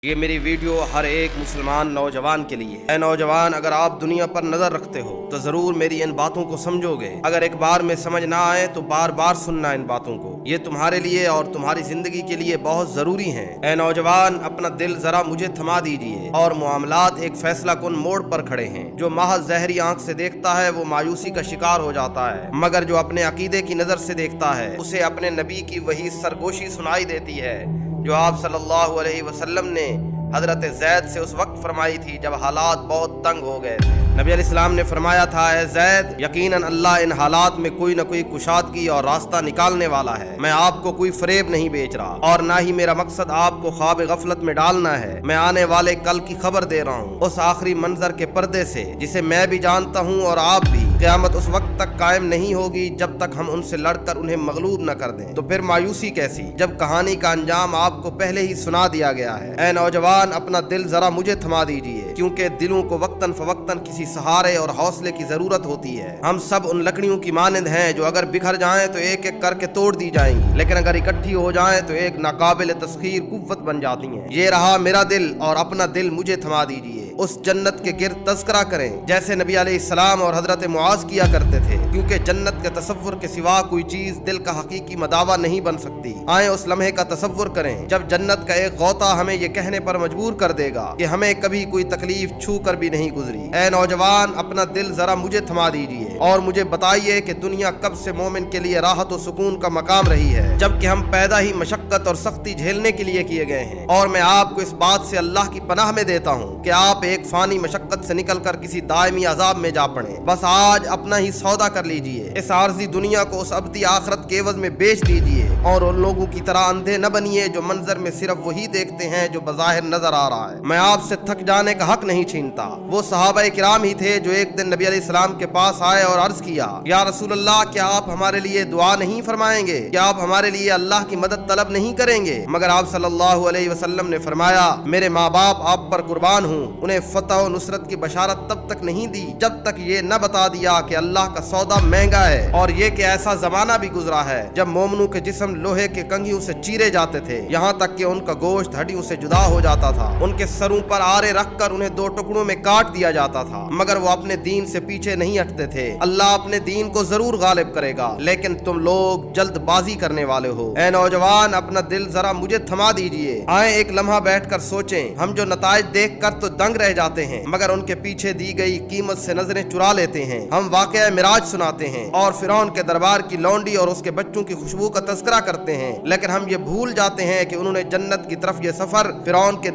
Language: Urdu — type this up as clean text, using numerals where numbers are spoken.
یہ میری ویڈیو ہر ایک مسلمان نوجوان کے لیے ہے۔ اے نوجوان، اگر آپ دنیا پر نظر رکھتے ہو تو ضرور میری ان باتوں کو سمجھو گے۔ اگر ایک بار میں سمجھ نہ آئے تو بار بار سننا ان باتوں کو۔ یہ تمہارے لیے اور تمہاری زندگی کے لیے بہت ضروری ہیں۔ اے نوجوان، اپنا دل ذرا مجھے تھما دیجئے۔ اور معاملات ایک فیصلہ کن موڑ پر کھڑے ہیں۔ جو محض ظاہری آنکھ سے دیکھتا ہے وہ مایوسی کا شکار ہو جاتا ہے، مگر جو اپنے عقیدے کی نظر سے دیکھتا ہے اسے اپنے نبی کی وہی سرگوشی سنائی دیتی ہے جو آپ صلی اللہ علیہ وسلم نے حضرت زید سے اس وقت فرمائی تھی جب حالات بہت تنگ ہو گئے تھے۔ نبی علیہ السلام نے فرمایا تھا، اے زید، یقیناً اللہ ان حالات میں کوئی نہ کوئی کشادگی اور راستہ نکالنے والا ہے۔ میں آپ کو کوئی فریب نہیں بیچ رہا اور نہ ہی میرا مقصد آپ کو خواب غفلت میں ڈالنا ہے۔ میں آنے والے کل کی خبر دے رہا ہوں، اس آخری منظر کے پردے سے جسے میں بھی جانتا ہوں اور آپ بھی۔ قیامت اس وقت تک قائم نہیں ہوگی جب تک ہم ان سے لڑ کر انہیں مغلوب نہ کر دیں۔ تو پھر مایوسی کیسی جب کہانی کا انجام آپ کو پہلے ہی سنا دیا گیا ہے۔ اے نوجوان، اپنا دل ذرا مجھے تھما دیجئے، کیونکہ دلوں کو وقتاً فوقتاً کسی سہارے اور حوصلے کی ضرورت ہوتی ہے۔ ہم سب ان لکڑیوں کی مانند ہیں جو اگر بکھر جائیں تو ایک ایک کر کے توڑ دی جائیں گی، لیکن اگر اکٹھی ہو جائیں تو ایک ناقابل تسخیر قوت بن جاتی ہیں۔ یہ رہا میرا دل اور اپنا دل مجھے تھما دیجئے۔ اس جنت کے گرد تذکرہ کریں جیسے نبی علیہ السلام اور حضرت معاذ کیا کرتے تھے، کیونکہ جنت کے تصور کے سوا کوئی چیز دل کا حقیقی مداوا نہیں بن سکتی۔ آئیں اس لمحے کا تصور کریں جب جنت کا ایک غوطہ ہمیں یہ کہنے پر مجبور کر دے گا کہ ہمیں کبھی کوئی تکلیف چھو کر بھی نہیں گزری۔ اے نوجوان، اپنا دل ذرا مجھے تھما دیجئے اور مجھے بتائیے کہ دنیا کب سے مومن کے لیے راحت و سکون کا مقام رہی ہے، جبکہ ہم پیدا ہی مشقت اور سختی جھیلنے کے لیے کیے گئے ہیں۔ اور میں آپ کو اس بات سے اللہ کی پناہ میں دیتا ہوں کہ آپ ایک فانی مشقت سے نکل کر کسی دائمی عذاب میں جا پڑیں۔ بس آج اپنا ہی سودا کر لیجئے، اس عارضی دنیا کو اس ابدی آخرت کے عوض میں بیچ دیجئے، اور ان لوگوں کی طرح اندھے نہ بنیے جو منظر میں صرف وہی دیکھتے ہیں جو بظاہر نظر آ رہا ہے۔ میں آپ سے تھک جانے کا حق نہیں چھینتا۔ وہ صحابہ کرام ہی تھے جو ایک دن نبی علیہ السلام کے پاس آئے اور عرض کیا، یا رسول اللہ، کیا آپ ہمارے لیے دعا نہیں فرمائیں گے؟ کیا آپ ہمارے لیے اللہ کی مدد طلب نہیں کریں گے؟ مگر آپ صلی اللہ علیہ وسلم نے فرمایا، میرے ماں باپ آپ پر قربان ہوں، انہیں فتح و نصرت کی بشارت تب تک نہیں دی جب تک یہ نہ بتا دیا کہ اللہ کا سودا مہنگا ہے، اور یہ کہ ایسا زمانہ بھی گزرا ہے جب مومنوں کے جسم لوہے کے کنگھیوں سے چیرے جاتے تھے، یہاں تک کہ ان کا گوشت ہڈیوں سے جدا ہو جاتا تھا۔ ان کے سروں پر آرے رکھ کر انہیں دو ٹکڑوں میں کاٹ دیا جاتا تھا، مگر وہ اپنے دین سے پیچھے نہیں ہٹتے تھے۔ اللہ اپنے دین کو ضرور غالب کرے گا، لیکن تم لوگ جلد بازی کرنے والے ہو۔ اے نوجوان، اپنا دل ذرا مجھے تھما دیجئے۔ آئیں ایک لمحہ بیٹھ کر سوچیں۔ ہم جو نتائج دیکھ کر تو دنگ رہ جاتے ہیں، مگر ان کے پیچھے دی گئی قیمت سے نظریں چرا لیتے ہیں۔ ہم واقعہ معراج سناتے ہیں اور فرعون کے دربار کی لونڈی اور اس کے بچوں کی خوشبو کا تذکرہ کرتے ہیں، لیکن ہم یہ بھول جاتے ہیں کہ انہوں نے جنت کی طرف یہ سفر فرعون کے